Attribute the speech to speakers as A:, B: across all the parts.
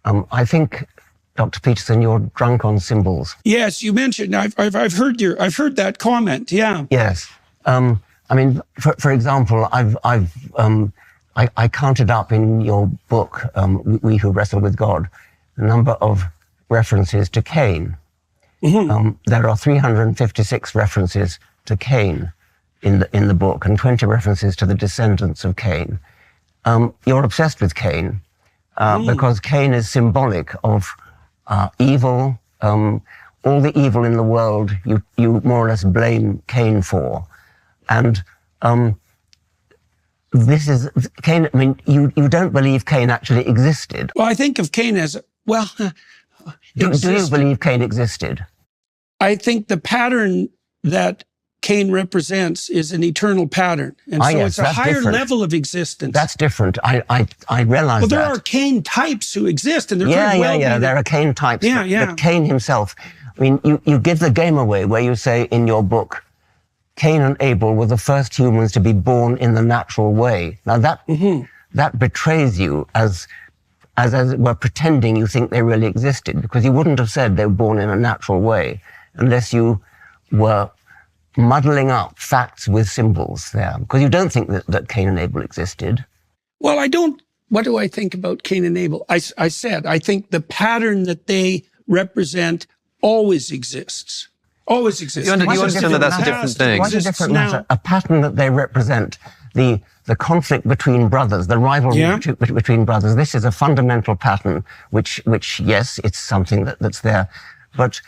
A: I think, Dr. Peterson, you're drunk on symbols.
B: Yes, you mentioned. I've heard that comment. Yeah.
A: Yes. I mean, for example, I counted up in your book, We Who Wrestle with God, the number of references to Cain. Mm-hmm. There are 356 references to Cain in the book, and 20 references to the descendants of Cain. You're obsessed with Cain because Cain is symbolic of evil. All the evil in the world, you more or less blame Cain for, and this is Cain. I mean, you don't believe Cain actually existed.
B: Well, I think of Cain as
A: Do you believe Cain existed?
B: I think the pattern that Cain represents is an eternal pattern. And so
A: yes,
B: it's a higher level of existence.
A: That's different. I realize that.
B: Well, there are Cain types who exist, and there could well be
A: there are Cain types.
B: Yeah,
A: but Cain himself, I mean, you give the game away where you say in your book, Cain and Abel were the first humans to be born in the natural way. Now that betrays you as it were pretending you think they really existed, because you wouldn't have said they were born in a natural way unless you were muddling up facts with symbols there, because you don't think that Cain and Abel existed.
B: Well, I don't. What do I think about Cain and Abel? I said, I think the pattern that they represent always exists. Always exists.
C: You understand that that's a different thing.
A: What's a different matter? A pattern that they represent, the conflict between brothers, the rivalry between brothers. This is a fundamental pattern, which yes, it's something that's there. But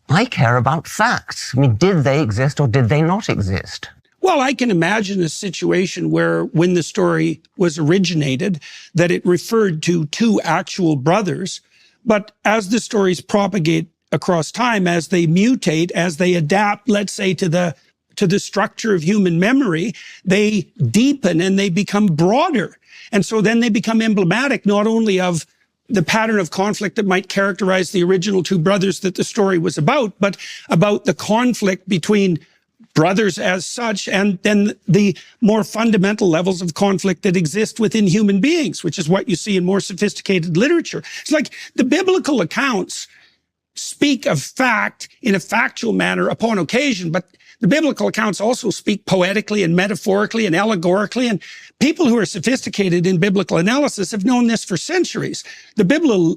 A: I care about facts. I mean, did they exist or did they not exist?
B: Well, I can imagine a situation where when the story was originated, that it referred to two actual brothers. But as the stories propagate across time, as they mutate, as they adapt, let's say, to the structure of human memory, they deepen and they become broader. And so then they become emblematic not only of the pattern of conflict that might characterize the original two brothers that the story was about, but about the conflict between brothers as such, and then the more fundamental levels of conflict that exist within human beings, which is what you see in more sophisticated literature. It's like the biblical accounts speak of fact in a factual manner upon occasion, but the biblical accounts also speak poetically and metaphorically and allegorically, and people who are sophisticated in biblical analysis have known this for centuries. The biblical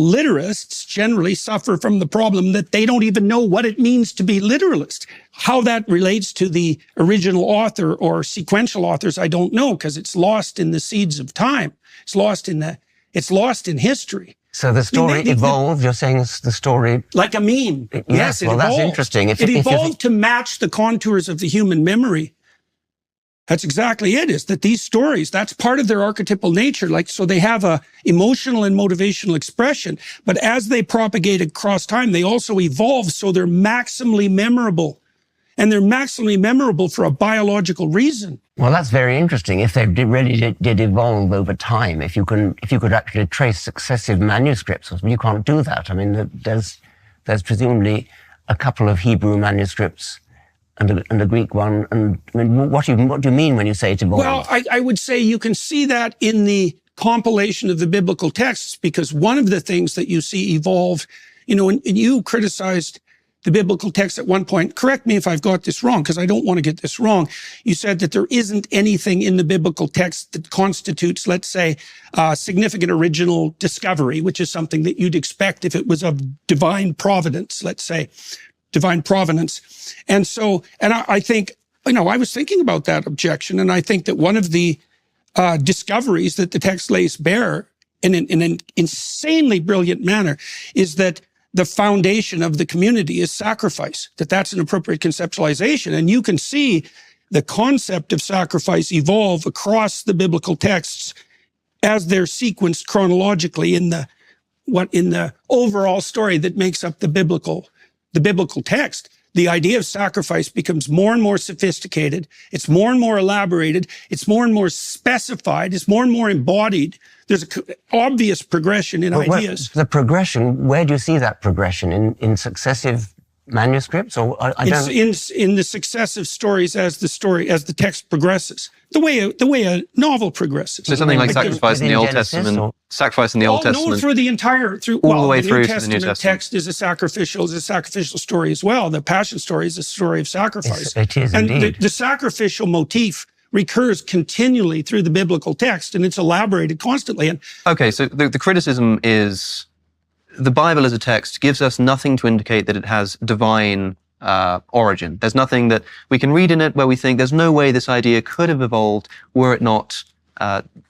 B: literalists generally suffer from the problem that they don't even know what it means to be literalist. How that relates to the original author or sequential authors, I don't know, because it's lost in the seeds of time. It's lost in history.
A: So the story evolved, you're saying the story...
B: Like a meme.
A: Yes, well, that's interesting.
B: It evolved to match the contours of the human memory. That's exactly it, is that these stories, that's part of their archetypal nature. So they have a emotional and motivational expression, but as they propagate across time, they also evolve, so they're maximally memorable. And they're maximally memorable for a biological reason.
A: Well, that's very interesting. If they really did evolve over time, if you could actually trace successive manuscripts, you can't do that. I mean, there's presumably a couple of Hebrew manuscripts and a Greek one. And I mean, what do you mean when you say it evolved?
B: Well, I would say you can see that in the compilation of the biblical texts, because one of the things that you see evolve, and you criticized the biblical text at one point. Correct me if I've got this wrong, because I don't want to get this wrong. You said that there isn't anything in the biblical text that constitutes, let's say, significant original discovery, which is something that you'd expect if it was of divine providence, let's say, divine providence. And so, I think, I was thinking about that objection, and I think that one of the discoveries that the text lays bare in an insanely brilliant manner is that the foundation of the community is sacrifice, that's an appropriate conceptualization. And you can see the concept of sacrifice evolve across the biblical texts as they're sequenced chronologically in the overall story that makes up the biblical text. The idea of sacrifice becomes more and more sophisticated. It's more and more elaborated. It's more and more specified. It's more and more embodied. There's an obvious progression in ideas.
A: The progression, where do you see that progression? In successive manuscripts? Or
B: It's in the successive stories as the text progresses. The way a novel progresses.
C: So something like sacrifice in the Old Testament. sacrifice in the Old Testament.
B: No, through the entire,
C: all the way
B: New
C: through
B: Testament
C: to the New Testament.
B: text is a sacrificial story as well. The Passion story is a story of sacrifice.
A: It is
B: and
A: indeed.
B: the sacrificial motif recurs continually through the biblical text, and it's elaborated constantly. And
C: okay, so the criticism is the Bible as a text gives us nothing to indicate that it has divine origin. There's nothing that we can read in it where we think there's no way this idea could have evolved were it not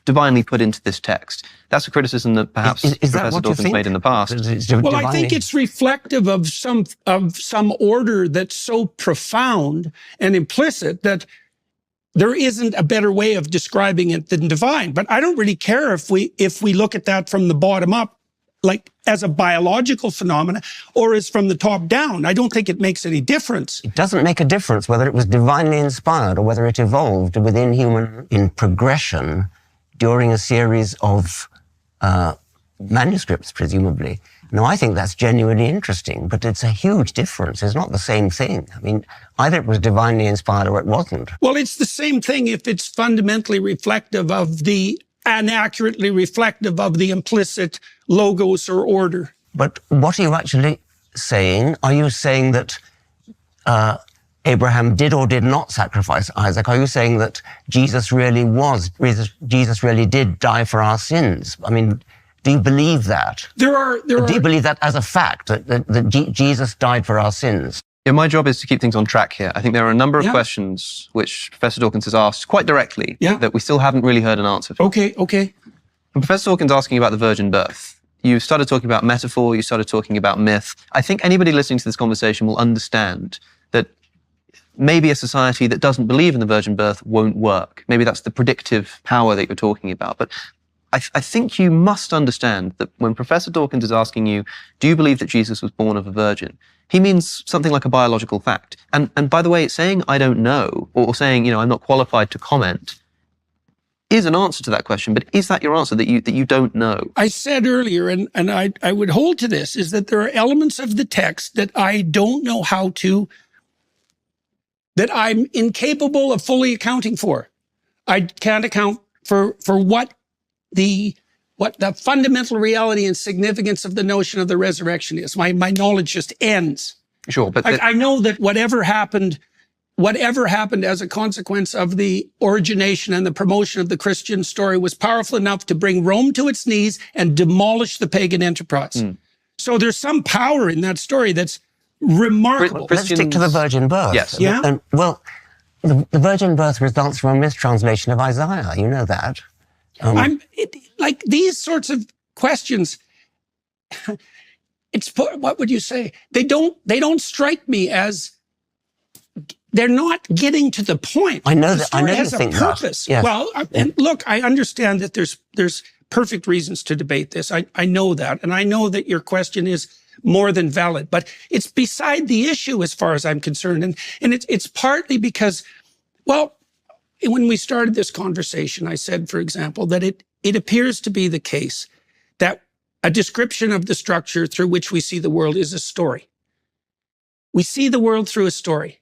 C: divinely put into this text. That's a criticism that perhaps Professor Dawkins made in the past.
B: Well, I think it's reflective of some order that's so profound and implicit that there isn't a better way of describing it than divine. But I don't really care if we look at that from the bottom up, like as a biological phenomena, or as from the top down. I don't think it makes any difference.
A: It doesn't make a difference whether it was divinely inspired or whether it evolved within human in progression during a series of manuscripts, presumably. Now, I think that's genuinely interesting, but it's a huge difference. It's not the same thing. I mean, either it was divinely inspired or it wasn't.
B: Well, it's the same thing if it's fundamentally reflective of the, inaccurately reflective of the implicit logos or order.
A: But what are you actually saying? Are you saying that Abraham did or did not sacrifice Isaac? Are you saying that Jesus really did die for our sins? I mean, do you believe that? Do you believe that as a fact, that Jesus died for our sins?
C: Yeah, my job is to keep things on track here. I think there are a number of questions which Professor Dawkins has asked quite directly that we still haven't really heard an answer for.
B: Okay.
C: And Professor Dawkins asking about the virgin birth. You started talking about metaphor, you started talking about myth. I think anybody listening to this conversation will understand that maybe a society that doesn't believe in the virgin birth won't work. Maybe that's the predictive power that you're talking about. But I think you must understand that when Professor Dawkins is asking you, do you believe that Jesus was born of a virgin? He means something like a biological fact. And by the way, saying I don't know, or saying, I'm not qualified to comment, is an answer to that question. But is that your answer, that you don't know?
B: I said earlier, and I would hold to this, is that there are elements of the text that I don't know how to, that I'm incapable of fully accounting for. I can't account for what the fundamental reality and significance of the notion of the resurrection is. My knowledge just ends.
C: Sure, but
B: I know that whatever happened as a consequence of the origination and the promotion of the Christian story was powerful enough to bring Rome to its knees and demolish the pagan enterprise. So there's some power in that story that's remarkable.
A: Let's stick to the virgin birth.
C: Yes.
B: Yeah.
A: And, well, the virgin birth results from a mistranslation of Isaiah. You know that.
B: Like these sorts of questions, what would you say? They don't strike me as, they're not getting to the point.
A: I know
B: the
A: that.
B: story
A: I know
B: has
A: you
B: a
A: think
B: purpose.
A: that. Yes.
B: Well, and look, I understand that there's perfect reasons to debate this. I know that, and I know that your question is more than valid, but it's beside the issue as far as I'm concerned, and it's partly because, well, when we started this conversation, I said, for example, that it appears to be the case that a description of the structure through which we see the world is a story. We see the world through a story.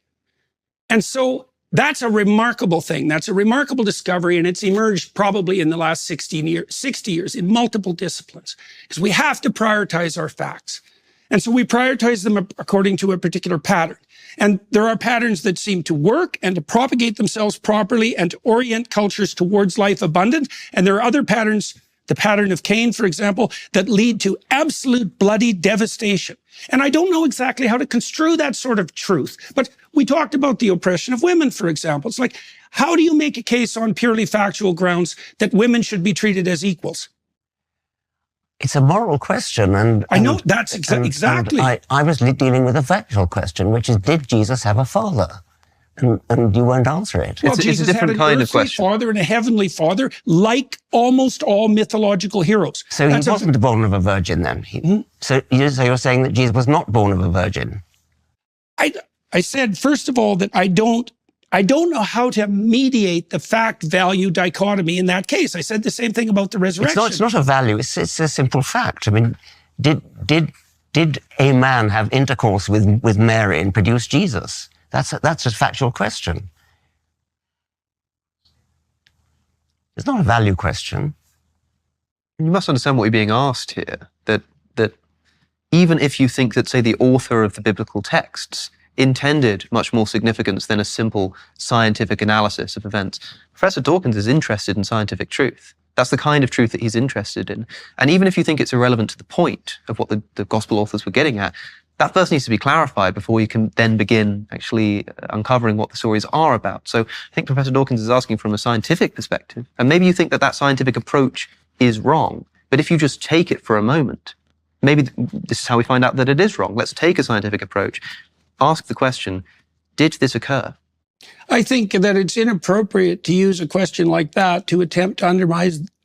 B: And so that's a remarkable thing. That's a remarkable discovery, and it's emerged probably in the last 60 years in multiple disciplines, because we have to prioritize our facts. And so we prioritize them according to a particular pattern. And there are patterns that seem to work and to propagate themselves properly and to orient cultures towards life abundant. And there are other patterns, the pattern of Cain, for example, that lead to absolute bloody devastation. And I don't know exactly how to construe that sort of truth. But we talked about the oppression of women, for example. It's like, how do you make a case on purely factual grounds that women should be treated as equals?
A: It's a moral question, and
B: I know that's exactly.
A: I was dealing with a factual question, which is, did Jesus have a father? And you won't answer it.
B: Well,
C: it's
B: Jesus
C: a different
B: had an
C: kind of
B: earthly
C: question.
B: father and a heavenly father, like almost all mythological heroes.
A: So he wasn't born of a virgin then? So you're saying that Jesus was not born of a virgin?
B: I said, first of all, that I don't know how to mediate the fact-value dichotomy in that case. I said the same thing about the resurrection.
A: It's not a value. It's a simple fact. I mean, did a man have intercourse with Mary and produce Jesus? That's a factual question. It's not a value question.
C: You must understand what you're being asked here, that even if you think that, say, the author of the biblical texts intended much more significance than a simple scientific analysis of events, Professor Dawkins is interested in scientific truth. That's the kind of truth that he's interested in. And even if you think it's irrelevant to the point of what the gospel authors were getting at, that first needs to be clarified before you can then begin actually uncovering what the stories are about. So I think Professor Dawkins is asking from a scientific perspective, and maybe you think that scientific approach is wrong, but if you just take it for a moment, maybe this is how we find out that it is wrong. Let's take a scientific approach, ask the question, did this occur?
B: I think that it's inappropriate to use a question like that to attempt to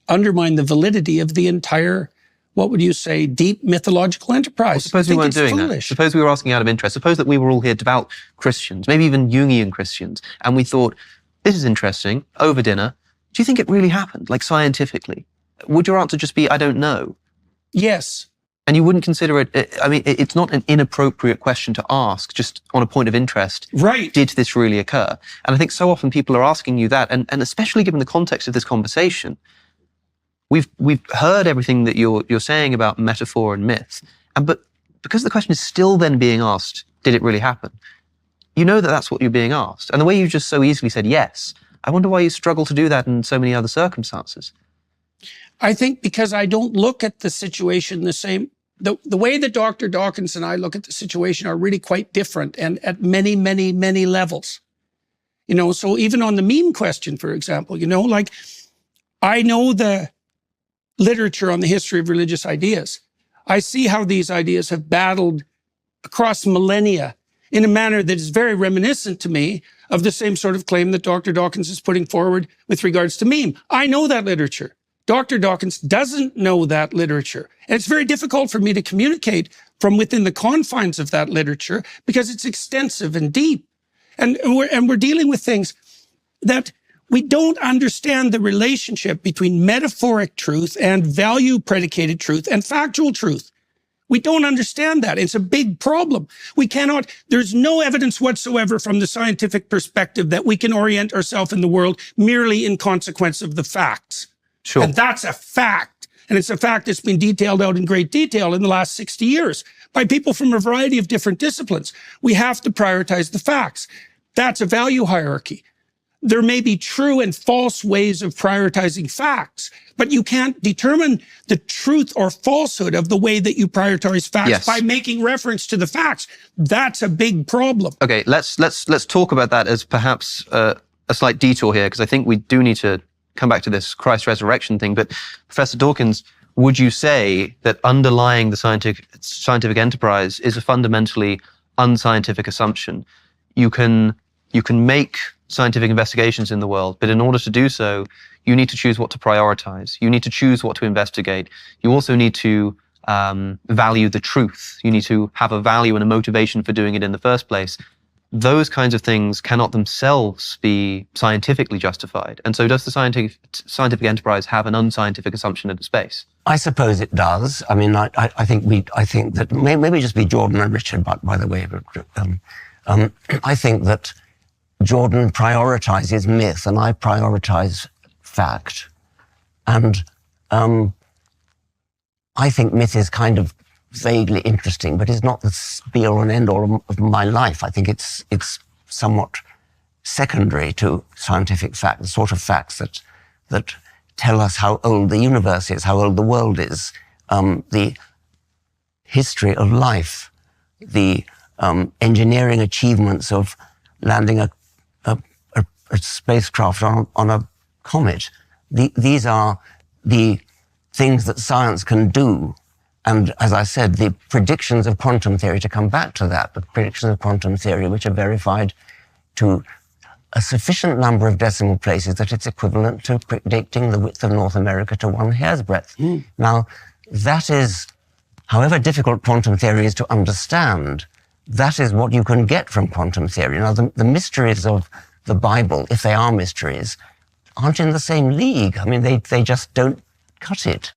B: undermine the validity of the entire, what would you say, deep mythological enterprise.
C: Well, suppose we weren't doing that. Suppose we were asking out of interest. Suppose that we were all here devout Christians, maybe even Jungian Christians, and we thought, this is interesting, over dinner. Do you think it really happened, like scientifically? Would your answer just be, I don't know?
B: Yes.
C: And you wouldn't consider it, I mean, it's not an inappropriate question to ask, just on a point of interest.
B: Right.
C: Did this really occur? And I think so often people are asking you that, and especially given the context of this conversation, we've heard everything that you're saying about metaphor and myth, but because the question is still then being asked, did it really happen? You know that that's what you're being asked. And the way you just so easily said yes, I wonder why you struggle to do that in so many other circumstances.
B: I think because I don't look at the situation the same. The way that Dr. Dawkins and I look at the situation are really quite different, and at many, many, many levels. You know, so even on the meme question, for example, you know, like I know the literature on the history of religious ideas. I see how these ideas have battled across millennia in a manner that is very reminiscent to me of the same sort of claim that Dr. Dawkins is putting forward with regards to meme. I know that literature. Dr. Dawkins doesn't know that literature. And it's very difficult for me to communicate from within the confines of that literature because it's extensive and deep. And we're dealing with things that we don't understand the relationship between metaphoric truth and value predicated truth and factual truth. We don't understand that. It's a big problem. There's no evidence whatsoever from the scientific perspective that we can orient ourselves in the world merely in consequence of the facts.
C: Sure.
B: And that's a fact. And it's a fact that's been detailed out in great detail in the last 60 years by people from a variety of different disciplines. We have to prioritize the facts. That's a value hierarchy. There may be true and false ways of prioritizing facts, but you can't determine the truth or falsehood of the way that you prioritize facts by making reference to the facts. That's a big problem.
C: Okay, let's talk about that as perhaps a slight detour here, because I think we do need to come back to this Christ resurrection thing. But Professor Dawkins, would you say that underlying the scientific enterprise is a fundamentally unscientific assumption? You can make scientific investigations in the world, but in order to do so, you need to choose what to prioritize. You need to choose what to investigate. You also need to value the truth. You need to have a value and a motivation for doing it in the first place. Those kinds of things cannot themselves be scientifically justified. And so does the scientific enterprise have an unscientific assumption of space?
A: I suppose it does. I mean, I think that maybe just be Jordan and Richard, by the way. I think that Jordan prioritizes myth and I prioritize fact. And I think myth is kind of vaguely interesting, but it's not the be-all and end-all of my life. I think it's somewhat secondary to scientific fact, the sort of facts that tell us how old the universe is, how old the world is, the history of life, the engineering achievements of landing a spacecraft on a comet. These are the things that science can do. And as I said, the predictions of quantum theory, to come back to that, the predictions of quantum theory, which are verified to a sufficient number of decimal places that it's equivalent to predicting the width of North America to one hair's breadth. Now, that is, however difficult quantum theory is to understand, that is what you can get from quantum theory. Now, the mysteries of the Bible, if they are mysteries, aren't in the same league. I mean, they just don't cut it.